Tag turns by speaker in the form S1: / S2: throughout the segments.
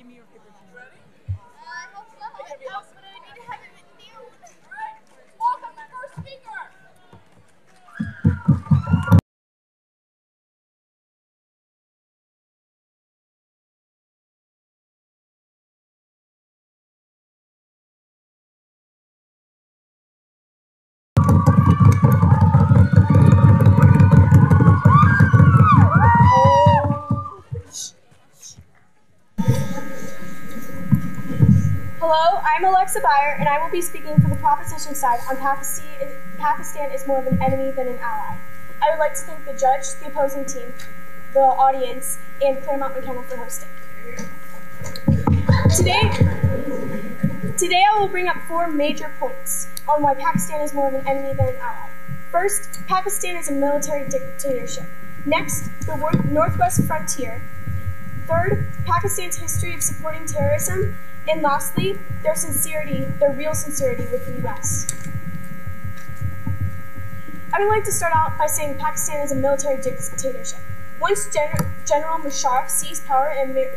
S1: Give me your paper.
S2: Ready?
S3: I hope so.
S2: It's gonna be awesome.
S3: But I need to have it down.
S2: Alright, welcome the first speaker.
S4: Hello, I'm Alexa Beyer, and I will be speaking for the proposition side on Pakistan is more of an enemy than an ally. I would like to thank the judge, the opposing team, the audience, and Claremont McKenna for hosting. Today I will bring up 4 major points on why Pakistan is more of an enemy than an ally. First, Pakistan is a military dictatorship. Next, the Northwest frontier. Third, Pakistan's history of supporting terrorism. And lastly, their real sincerity with the U.S. I would like to start out by saying Pakistan is a military dictatorship. Once General Musharraf seized power in a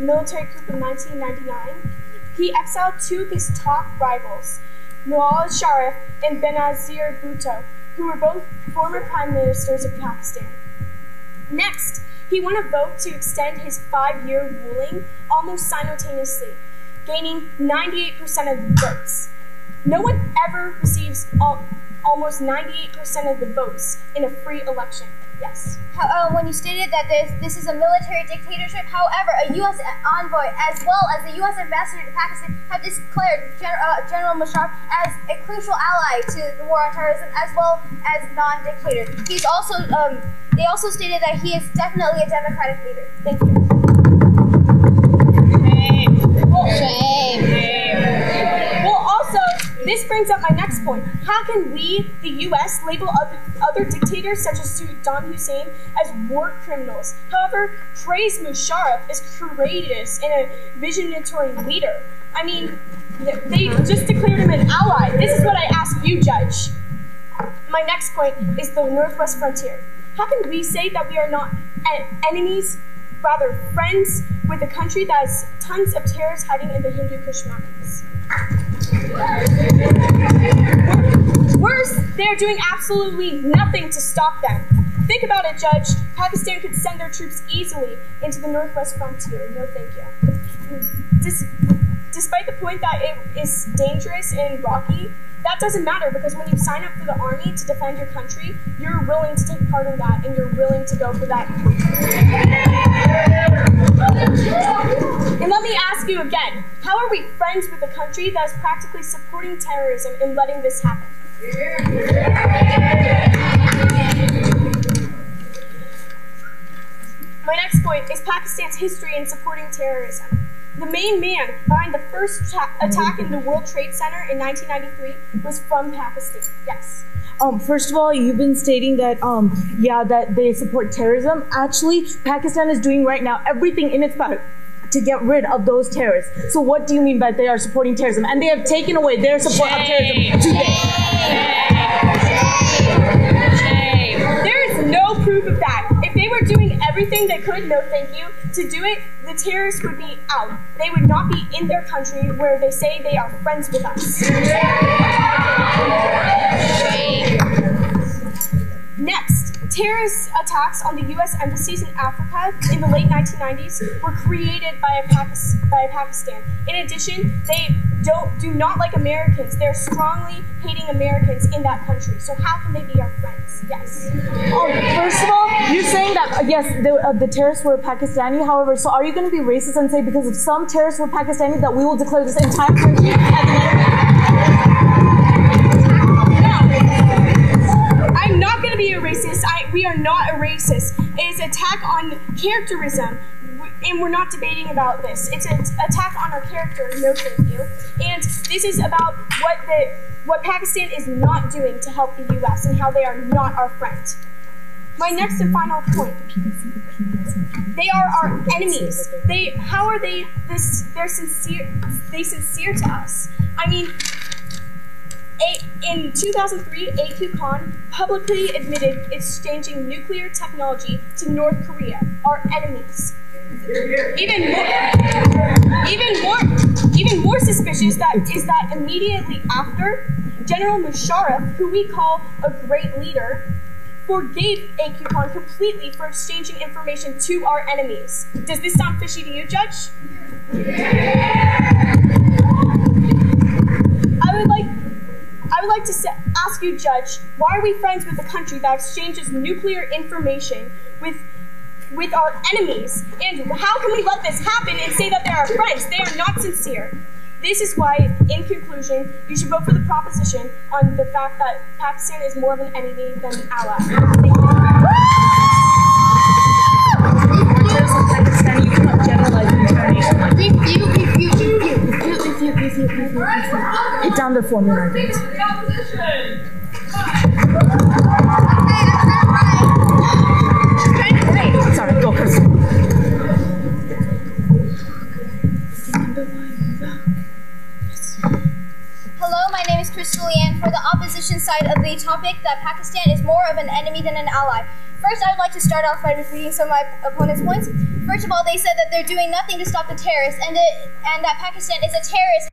S4: military coup in 1999, he exiled 2 of his top rivals, Nawaz Sharif and Benazir Bhutto, who were both former prime ministers of Pakistan. Next, he won a vote to extend his 5-year ruling almost simultaneously, gaining 98% of the votes. No one ever receives almost 98% of the votes in a free election. Yes.
S3: When you stated that this is a military dictatorship, however, a U.S. envoy as well as the U.S. ambassador to Pakistan have declared General Musharraf as a crucial ally to the war on terrorism as well as non-dictator. He's also, they also stated that he is definitely a democratic leader. Thank you.
S4: Well, also, this brings up my next point. How can we, the U.S., label other dictators such as Saddam Hussein as war criminals? However, praise Musharraf as courageous and a visionary leader. I mean, they just declared him an ally. This is what I ask you, Judge. My next point is the Northwest frontier. How can we say that we are not enemies, rather friends, with a country that has tons of terrorists hiding in the Hindu Kush mountains? Worse, they are doing absolutely nothing to stop them. Think about it, Judge. Pakistan could send their troops easily into the Northwest frontier. No thank you. Despite the point that it is dangerous and rocky, that doesn't matter because when you sign up for the army to defend your country, you're willing to take part in that and you're willing to go for that. And let me ask you again, how are we friends with a country that is practically supporting terrorism and letting this happen? My next point is Pakistan's history in supporting terrorism. The main man behind the first attack in the World Trade Center in 1993 was from Pakistan. Yes.
S5: First of all, you've been stating that, that they support terrorism. Actually, Pakistan is doing right now everything in its power to get rid of those terrorists. So what do you mean by they are supporting terrorism? And they have taken away their support of terrorism today.
S4: There is no proof of that. If they were doing everything they could, no thank you, to do it, the terrorists would be out. They would not be in their country where they say they are friends with us. Next, terrorist attacks on the U.S. embassies in Africa in the late 1990s were created by Pakistan. In addition, they do not like Americans. They're strongly hating Americans in that country. So how can they be our friends? Yes.
S5: First of all, you're saying that, yes, the terrorists were Pakistani. However, so are you going to be racist and say because if some terrorists were Pakistani that we will declare this entire country as an enemy?
S4: I'm not going to be a racist. We are not a racist. It is an attack on characterism, and we're not debating about this. It's an attack on our character. No, thank you. And this is about what Pakistan is not doing to help the U.S. and how they are not our friend. My next and final point. They are our enemies. How are they sincere to us? I mean, in 2003, A.Q. Khan publicly admitted exchanging nuclear technology to North Korea, our enemies. Even more. which is that immediately after, General Musharraf, who we call a great leader, forgave AQCon completely for exchanging information to our enemies. Does this sound fishy to you, Judge? I would like to ask you, Judge, why are we friends with a country that exchanges nuclear information with our enemies? And how can we let this happen and say that they're our friends? They are not sincere. This is why, in conclusion, you should vote for the proposition on the fact that Pakistan is more of an enemy than an ally. Thank you.
S5: Hit down the formula. Sorry, go Chris.
S3: Hello, my name is Crystal Leanne for the opposition side of the topic that Pakistan is more of an enemy than an ally. First, I would like to start off by repeating some of my opponent's points. First of all, they said that they're doing nothing to stop the terrorists and that Pakistan is a terrorist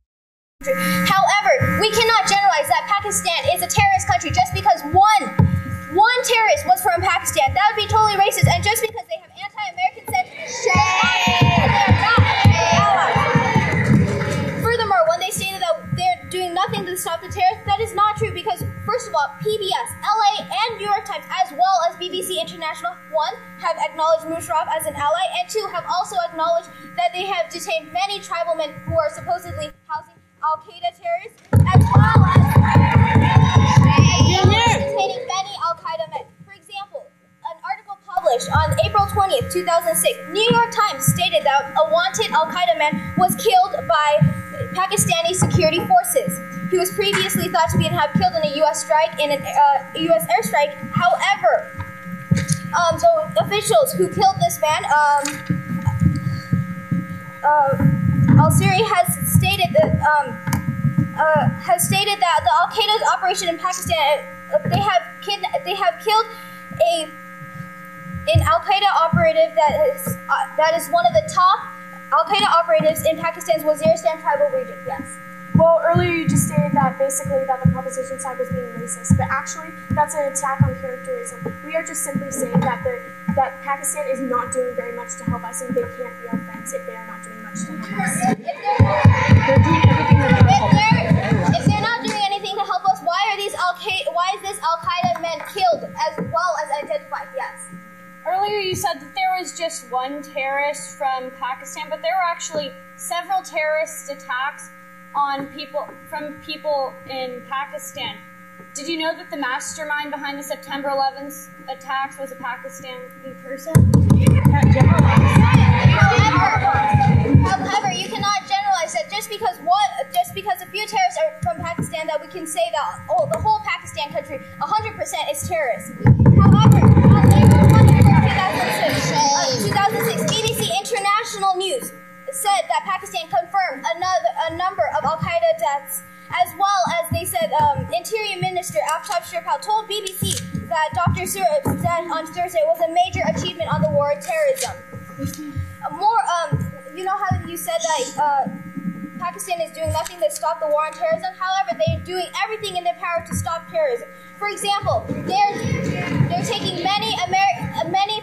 S3: country. However, we cannot generalize that Pakistan is a terrorist country just because one terrorist was from Pakistan. That would be totally racist, and just because they have anti-American sentiments, they are not allies. Furthermore, when they stated that they're doing nothing to stop the terrorists, that is not true because, first of all, PBS, LA, and New York Times, as well as BBC International, one, have acknowledged Musharraf as an ally, and two, have also acknowledged that they have detained many tribal men who are supposedly housing Al-Qaeda terrorists, as well as detaining many Al-Qaeda men. For example, an article published on April 20th, 2006, New York Times stated that a wanted Al-Qaeda man was killed by Pakistani security forces. He was previously thought to have killed in a U.S. strike, in a U.S. airstrike. However, the officials who killed this man, Al-Siri has stated that the Al-Qaeda's operation in Pakistan, they have killed an Al-Qaeda operative that is one of the top Al-Qaeda operatives in Pakistan's Waziristan tribal region. Yes.
S4: Well, earlier you just stated that basically that the proposition side was being racist, but actually that's an attack on characterism. We are just simply saying that Pakistan is not doing very much to help us, and they can't be our friends if they are not doing much to help us.
S3: If they're not doing anything to help us, why is this Al-Qaeda men killed as well as identified? Yes.
S2: Earlier you said that there was just one terrorist from Pakistan, but there were actually several terrorist attacks on people in Pakistan. Did you know that the mastermind behind the September 11th attacks was a Pakistani person?
S3: However, you cannot generalize that just because a few terrorists are from Pakistan that we can say that the whole Pakistan country 100% is terrorist. However, on April 24, 2006, BBC International News said that Pakistan confirmed a number of Al-Qaeda deaths, as well as they said Interior Minister Aftab Sherpal told BBC that Dr. Suraj said on Thursday was a major achievement on the war on terrorism. You know how you said that Pakistan is doing nothing to stop the war on terrorism? However, they are doing everything in their power to stop terrorism. For example, they're taking many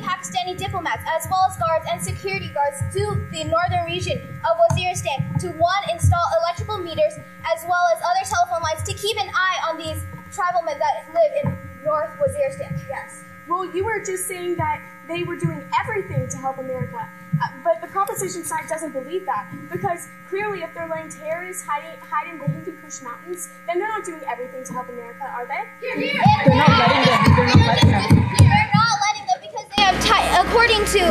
S3: Pakistani diplomats, as well as guards and security guards, to the northern region of Waziristan to install electrical meters, as well as other telephone lines to keep an eye on these tribal men that live in North Waziristan. Yes.
S4: Well, you were just saying that they were doing everything to help America, but the proposition side doesn't believe that, because clearly if they're letting terrorists hide in the Hindu Kush mountains, then they're not doing everything to help America, are they?
S3: They're not letting them because they have, according to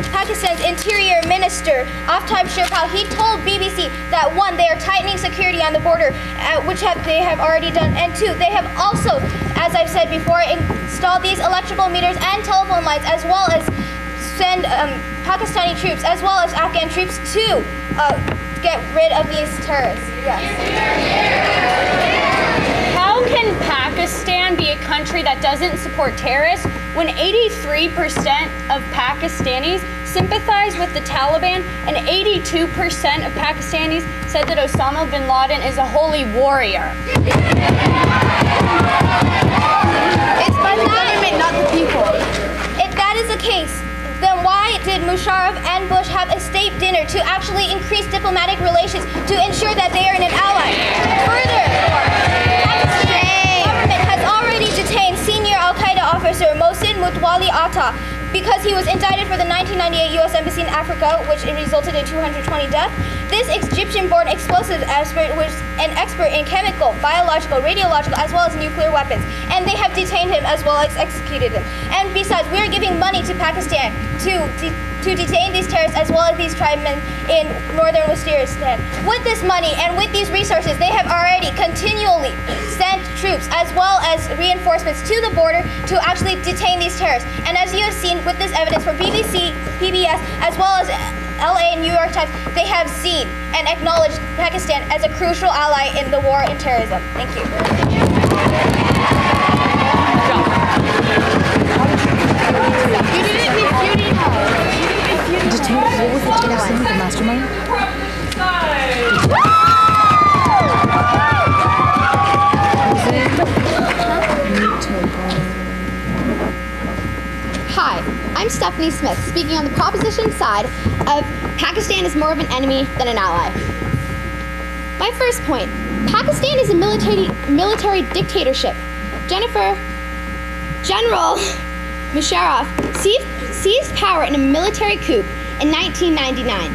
S3: Pakistan's Interior Minister Aftab Sherpal, he told BBC that one, they are tightening security on the border, which they have already done, and two, they have also, as I've said before, installed these electrical meters and telephone lines, as well as send Pakistani troops as well as Afghan troops to get rid of these terrorists. Yes.
S2: How can Pakistan be a country that doesn't support terrorists when 83% of Pakistanis sympathize with the Taliban and 82% of Pakistanis said that Osama bin Laden is a holy warrior?
S3: It's by the government, not the people. If that is the case, then why did Musharraf and Bush have a state dinner to actually increase diplomatic relations to ensure that they are an ally? Furthermore, Pakistan government has already detained senior Al-Qaeda officer Mohsin Mutwali Atta because he was indicted for the 1998 U.S. Embassy in Africa, which resulted in 220 deaths. This Egyptian-born explosive expert was an expert in chemical, biological, radiological, as well as nuclear weapons. And they have detained him as well as executed him. And besides, we are giving money to Pakistan to detain these terrorists as well as these tribesmen in northern Waziristan. With this money and with these resources, they have already continually sent troops as well as reinforcements to the border to actually detain these terrorists. And as you have seen with this evidence from BBC, PBS, as well as LA and New York Times, they have seen and acknowledged Pakistan as a crucial ally in the war in terrorism. Thank you.
S5: What was the terrorist thing, the mastermind?
S1: Hi, I'm Stephanie Smith, speaking on the proposition side of Pakistan is more of an enemy than an ally. My first point, Pakistan is a military dictatorship. General Musharraf seized power in a military coup in 1999.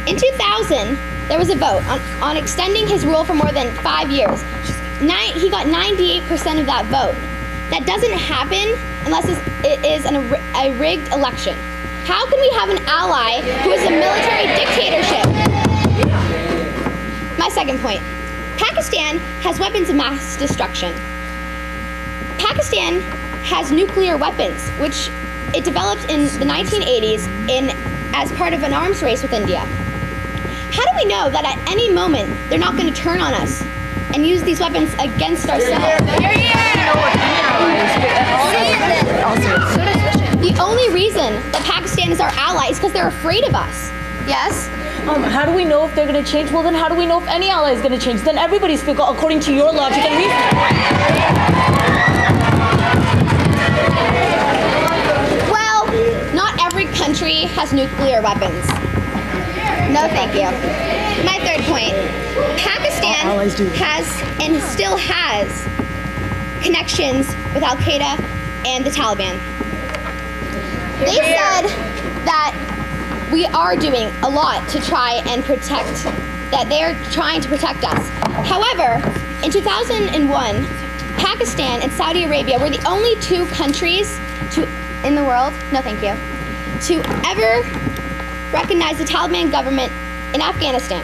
S1: In 2000, there was a vote on extending his rule for more than 5 years. He got 98% of that vote. That doesn't happen unless it is a rigged election. How can we have an ally who is a military dictatorship? My second point, Pakistan has weapons of mass destruction. Pakistan has nuclear weapons, which it developed in the 1980s as part of an arms race with India. How do we know that at any moment they're not going to turn on us and use these weapons against ourselves? The only reason that Pakistan is our ally is because they're afraid of us. Yes?
S5: How do we know if they're going to change? Well, then how do we know if any ally is going to change? Then everybody's fickle according to your logic and reasoning.
S1: Well, not every country has nuclear weapons. No, thank you. My third point, Pakistan has and still has connections with Al-Qaeda and the Taliban. They said that we are doing a lot to try and protect, that they're trying to protect us. However, in 2001, Pakistan and Saudi Arabia were the only two countries in the world, no thank you, to ever recognize the Taliban government in Afghanistan.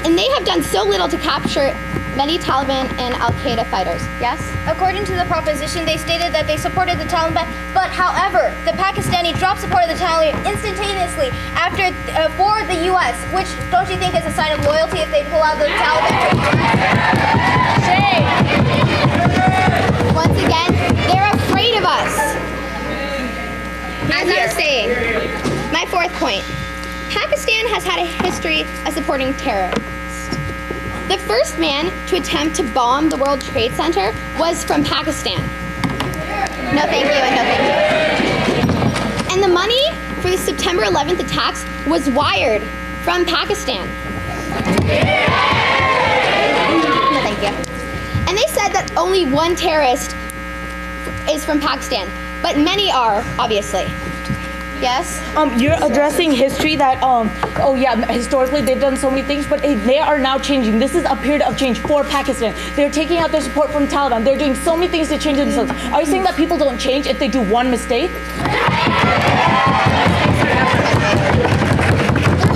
S1: And they have done so little to capture many Taliban and Al-Qaeda fighters. Yes?
S3: According to the proposition, they stated that they supported the Taliban, but however, the Pakistani dropped support of the Taliban instantaneously after for the U.S., which don't you think is a sign of loyalty if they pull out the Taliban from the U.S.?
S1: Once again, they're afraid of us. As I was saying, my fourth point, Pakistan has had a history of supporting terrorists. The first man to attempt to bomb the World Trade Center was from Pakistan. No thank you and no thank you. And the money for the September 11th attacks was wired from Pakistan. No thank you. And they said that only one terrorist is from Pakistan, but many are, obviously. Yes?
S5: You're addressing history that, oh yeah, historically they've done so many things, but they are now changing. This is a period of change for Pakistan. They're taking out their support from Taliban. They're doing so many things to change themselves. Are you saying that people don't change if they do one mistake?
S1: There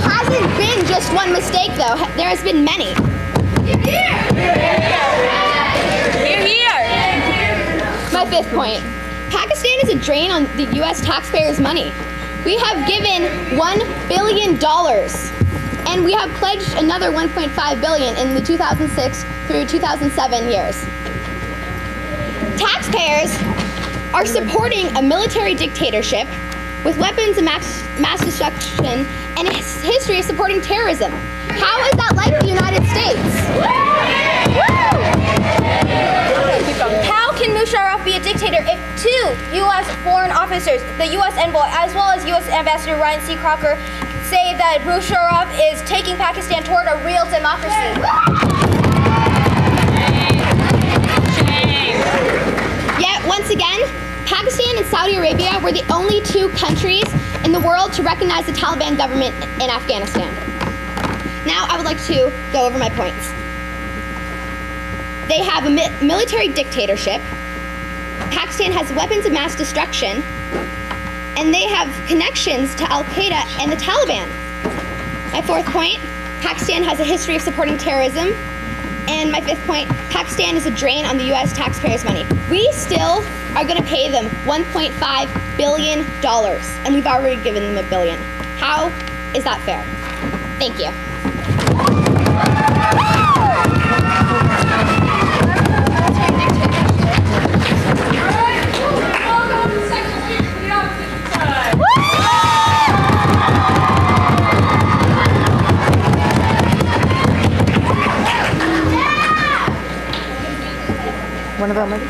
S1: hasn't been just one mistake, though. There has been many. You're here! My fifth point. Pakistan is a drain on the U.S. taxpayers' money. We have given $1 billion, And we have pledged another 1.5 billion in the 2006 through 2007 years. Taxpayers are supporting a military dictatorship with weapons of mass destruction and a history of supporting terrorism. How is that like the United States?
S3: How can Musharraf be a dictator if two U.S. foreign officers, the U.S. envoy as well as U.S. Ambassador Ryan C. Crocker, say that Musharraf is taking Pakistan toward a real democracy?
S1: Yet, once again, Pakistan and Saudi Arabia were the only two countries in the world to recognize the Taliban government in Afghanistan. Now, I would like to go over my points. They have a military dictatorship. Pakistan has weapons of mass destruction. And they have connections to Al-Qaeda and the Taliban. My fourth point, Pakistan has a history of supporting terrorism. And my fifth point, Pakistan is a drain on the U.S. taxpayers' money. We still are going to pay them $1.5 billion, and we've already given them $1 billion. How is that fair? Thank you.
S5: One of them ready?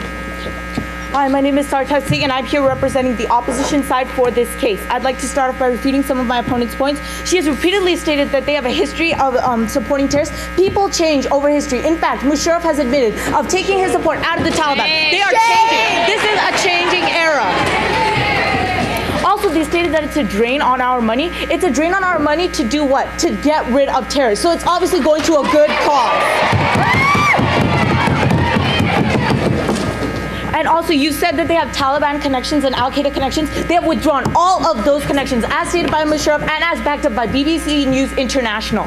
S5: Hi, my name is Sartaj Singh, and I'm here representing the opposition side for this case. I'd like to start off by refuting some of my opponent's points. She has repeatedly stated that they have a history of supporting terrorists. People change over history. In fact, Musharraf has admitted of taking his support out of the Taliban. They are changing. This is a changing era. Also, they stated that it's a drain on our money. It's a drain on our money to do what? To get rid of terrorists. So it's obviously going to a good cause. And also, you said that they have Taliban connections and Al-Qaeda connections. They have withdrawn all of those connections, as stated by Musharraf and as backed up by BBC News International.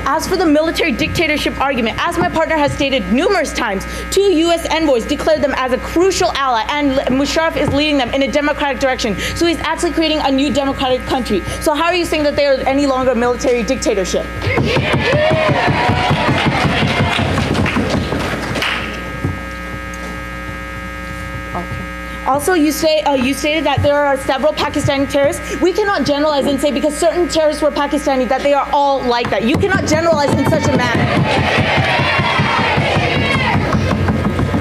S5: As for the military dictatorship argument, as my partner has stated numerous times, two U.S. envoys declared them as a crucial ally, and Musharraf is leading them in a democratic direction. So he's actually creating a new democratic country. So how are you saying that they are any longer a military dictatorship? Also, you stated that there are several Pakistani terrorists. We cannot generalize and say because certain terrorists were Pakistani that they are all like that. You cannot generalize in such a manner.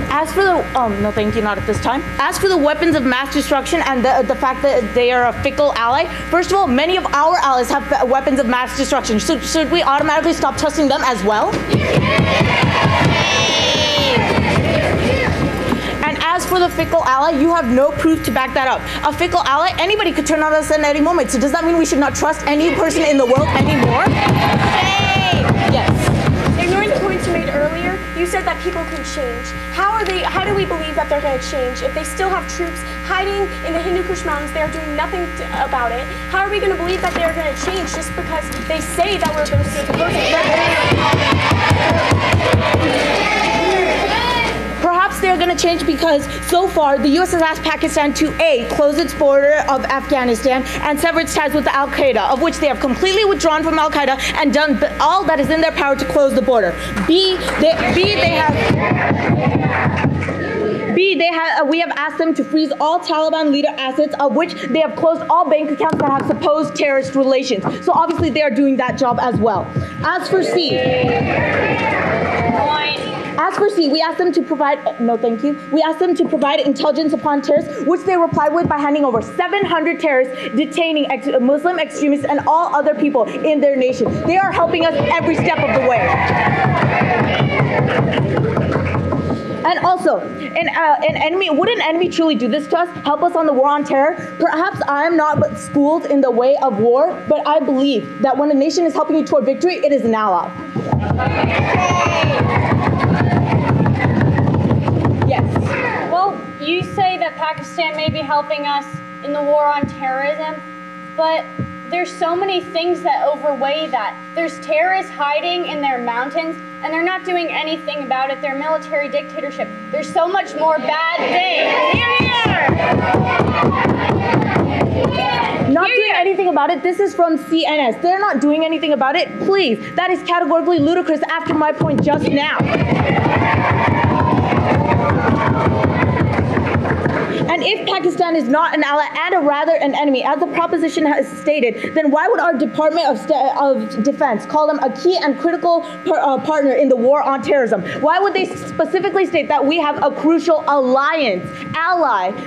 S5: As for the, no thank you, not at this time. As for the weapons of mass destruction and the fact that they are a fickle ally, first of all, many of our allies have weapons of mass destruction. So should we automatically stop trusting them as well? And as for the fickle ally, you have no proof to back that up. A fickle ally, anybody could turn on us at any moment. So does that mean we should not trust any person in the world anymore? Yes.
S4: Ignoring the points you made earlier, you said that people can change. How do we believe that they're going to change? If they still have troops hiding in the Hindu Kush Mountains, they are doing nothing about it. How are we going to believe that they are going to change just because they say that we're supposed
S5: Perhaps they're going to change because so far the U.S. has asked Pakistan to A, close its border of Afghanistan and sever its ties with the Al-Qaeda, of which they have completely withdrawn from Al-Qaeda and done all that is in their power to close the border. We have asked them to freeze all Taliban leader assets, of which they have closed all bank accounts that have supposed terrorist relations. So obviously they are doing that job as well. As for C, we asked them to provide, no thank you, we asked them to provide intelligence upon terrorists, which they replied with by handing over 700 terrorists, detaining Muslim extremists and all other people in their nation. They are helping us every step of the way. And also, would an enemy truly do this to us, help us on the war on terror? Perhaps I am not schooled in the way of war, but I believe that when a nation is helping you toward victory, it is an ally.
S2: Yes. Well, you say that Pakistan may be helping us in the war on terrorism, but there's so many things that overweigh that. There's terrorists hiding in their mountains, and they're not doing anything about it. They're military dictatorship. There's so much more bad things.
S5: Not anything about it. This is from CNS. They're not doing anything about it. Please, that is categorically ludicrous after my point just now. And if Pakistan is not an ally and rather an enemy, as the proposition has stated, then why would our Department of Defense call them a key and critical partner in the war on terrorism? Why would they specifically state that we have a crucial ally?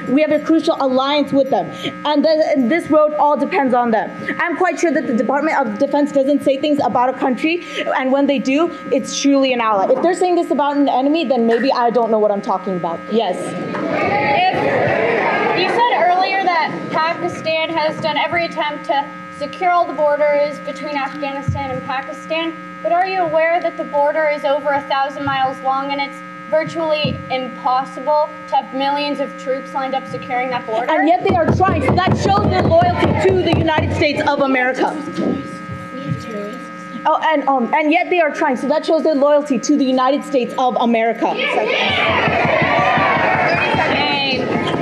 S5: We have a crucial alliance with them. And this road all depends on them. I'm quite sure that the Department of Defense doesn't say things about a country, and when they do, it's truly an ally. If they're saying this about an enemy, then maybe I don't know what I'm talking about. Yes.
S2: You said earlier that Pakistan has done every attempt to secure all the borders between Afghanistan and Pakistan, but are you aware that the border is over 1,000 miles long and it's virtually impossible to have millions of troops lined up securing that border?
S5: And yet they are trying, so that shows their loyalty to the United States of America. Oh, and yet they are trying, so that shows their loyalty to the United States of America.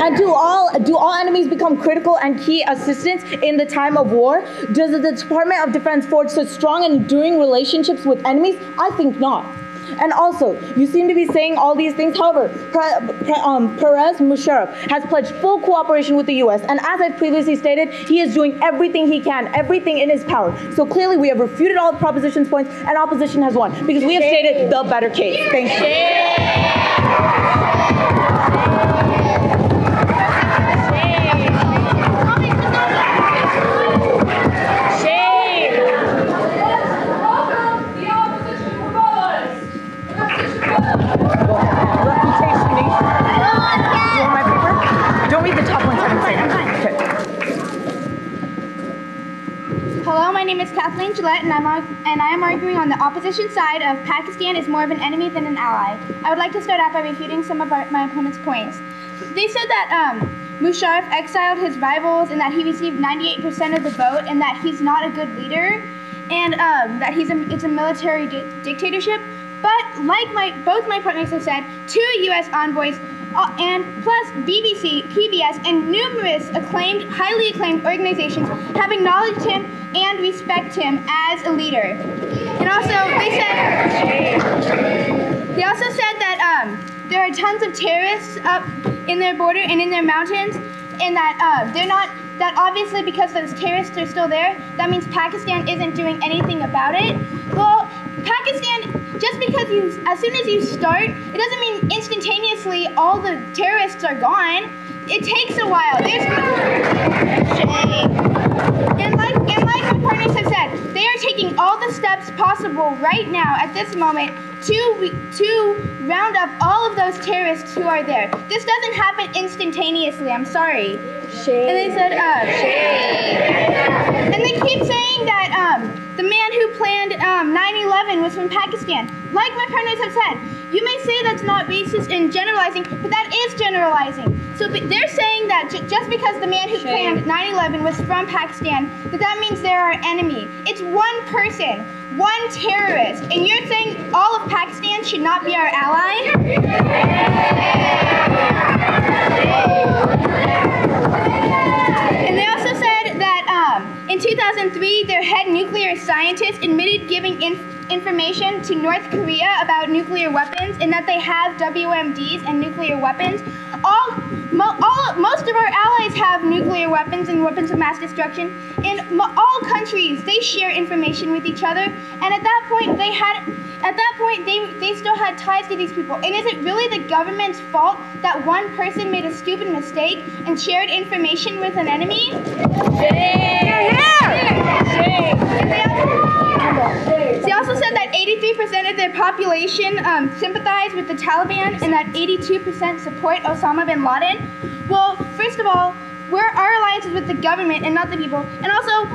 S5: And do all enemies become critical and key assistance in the time of war? Does the Department of Defense forge such strong and enduring relationships with enemies? I think not. And also, you seem to be saying all these things. However, Perez Musharraf has pledged full cooperation with the U.S. And as I've previously stated, he is doing everything he can, everything in his power. So clearly, we have refuted all the proposition's points, and opposition has won because we have stated the better case. Thank you.
S3: Hello, my name is Kathleen Gillette, and I am arguing on the opposition side of Pakistan is more of an enemy than an ally. I would like to start out by refuting some of my opponent's points. They said that Musharraf exiled his rivals and that he received 98% of the vote and that he's not a good leader and that it's a military dictatorship. But like both my partners have said, 2 U.S. envoys and plus BBC, PBS, and numerous highly acclaimed organizations have acknowledged him and respect him as a leader. And also, they also said that there are tons of terrorists up in their border and in their mountains, and that that obviously because those terrorists are still there, that means Pakistan isn't doing anything about it. Well, Pakistan, just because as soon as you start, it doesn't mean instantaneously all the terrorists are gone. It takes a while. And like my partners have said, they are taking all the steps possible right now at this moment to round up all of those terrorists who are there. This doesn't happen instantaneously. I'm sorry. Shame. And they said, and they keep saying that the man who planned 9/11 was from Pakistan. Like my partners have said, you may say that's not racist and generalizing, but that is generalizing. So they're saying that just because the man who planned 9/11 was from Pakistan, that means they're our enemy. It's one person, one terrorist, and you're saying all of Pakistan should not be our ally? And they also said that in 2003, their head nuclear scientist admitted giving information to North Korea about nuclear weapons and that they have WMDs and nuclear weapons. Most of our allies have nuclear weapons and weapons of mass destruction. And all countries, they share information with each other. And at that point, they still had ties to these people. And is it really the government's fault that one person made a stupid mistake and shared information with an enemy? They also said that 83% of their population sympathize with the Taliban and that 82% support Osama bin Laden. Well, first of all, our alliance is with the government and not the people. And also,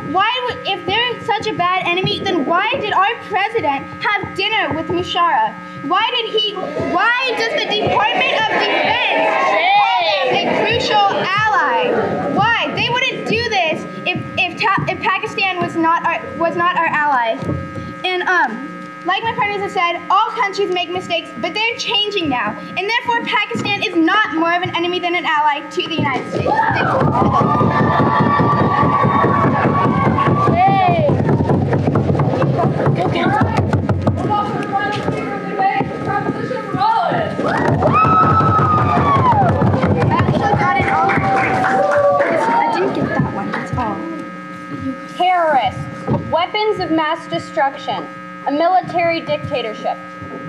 S3: if they're such a bad enemy, then why did our president have dinner with Musharraf? Why does the Department of Defense call them a crucial ally? Why? They wouldn't do this if Pakistan was not our ally. And like my partners have said, all countries make mistakes, but they're changing now. And therefore, Pakistan is not more of an enemy than an ally to the United States. Thank you.
S2: terrorists, weapons of mass destruction, a military dictatorship.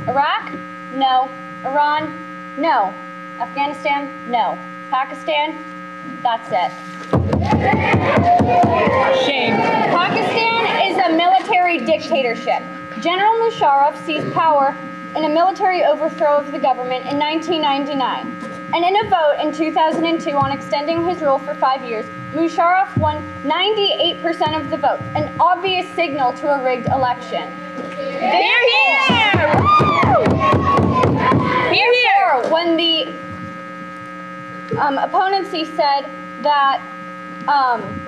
S2: Iraq? No. Iran? No. Afghanistan? No. Pakistan? That's it.
S5: Shame.
S2: Pakistan is a military dictatorship. General Musharraf seized power in a military overthrow of the government in 1999. And in a vote in 2002 on extending his rule for 5 years, Musharraf won 98% of the vote, an obvious signal to a rigged election. Therefore, when the opponency said that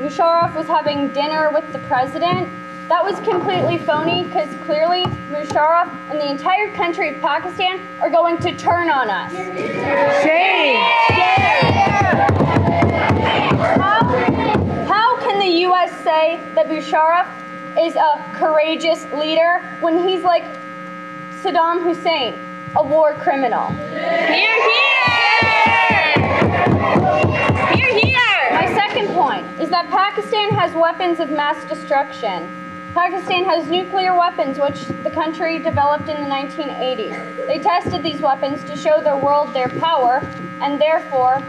S2: Musharraf was having dinner with the president, that was completely phony because clearly Musharraf and the entire country of Pakistan are going to turn on us.
S5: Shame.
S2: How can the U.S. say that Musharraf is a courageous leader when he's like Saddam Hussein, a war criminal?
S5: Hear, hear!
S2: My second point is that Pakistan has weapons of mass destruction. Pakistan has nuclear weapons, which the country developed in the 1980s. They tested these weapons to show the world their power, and therefore,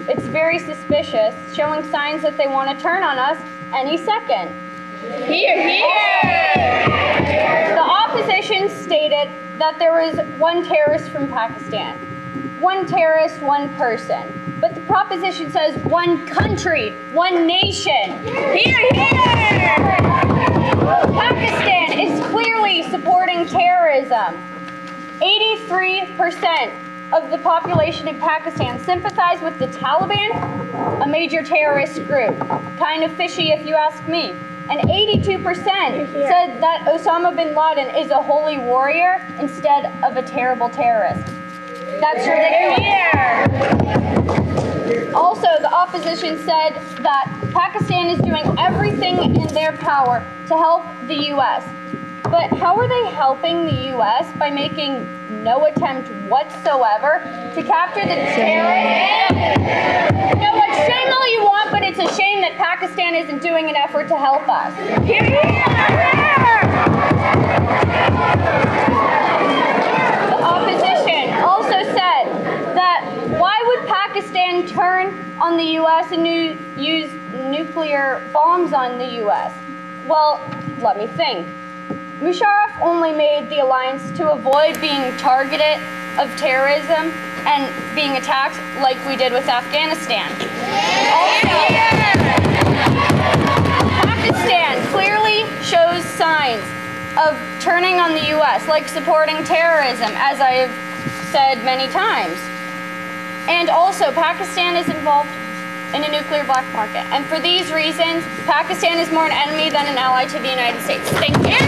S2: it's very suspicious, showing signs that they want to turn on us any second.
S5: Hear, hear!
S2: The opposition stated that there was one terrorist from Pakistan. One terrorist, one person. But the proposition says one country, one nation.
S5: Hear, hear!
S2: Pakistan is clearly supporting terrorism. 83% of the population in Pakistan sympathize with the Taliban, a major terrorist group. Kind of fishy if you ask me. And 82% said that Osama bin Laden is a holy warrior instead of a terrible terrorist. That's ridiculous. Also, the opposition said that Pakistan is doing everything in their power to help the U.S. But how are they helping the U.S. by making no attempt whatsoever to capture the terrorists? You know what? Shame all you want, but it's a shame that Pakistan isn't doing an effort to help us. The opposition also said that why would Pakistan turn on the U.S. and use nuclear bombs on the U.S.? Well, let me think. Musharraf only made the alliance to avoid being targeted of terrorism and being attacked like we did with Afghanistan. Also, Pakistan clearly shows signs of turning on the U.S., like supporting terrorism, as I have said many times. And also, Pakistan is involved in a nuclear black market. And for these reasons, Pakistan is more an enemy than an ally to the United States. Thank you.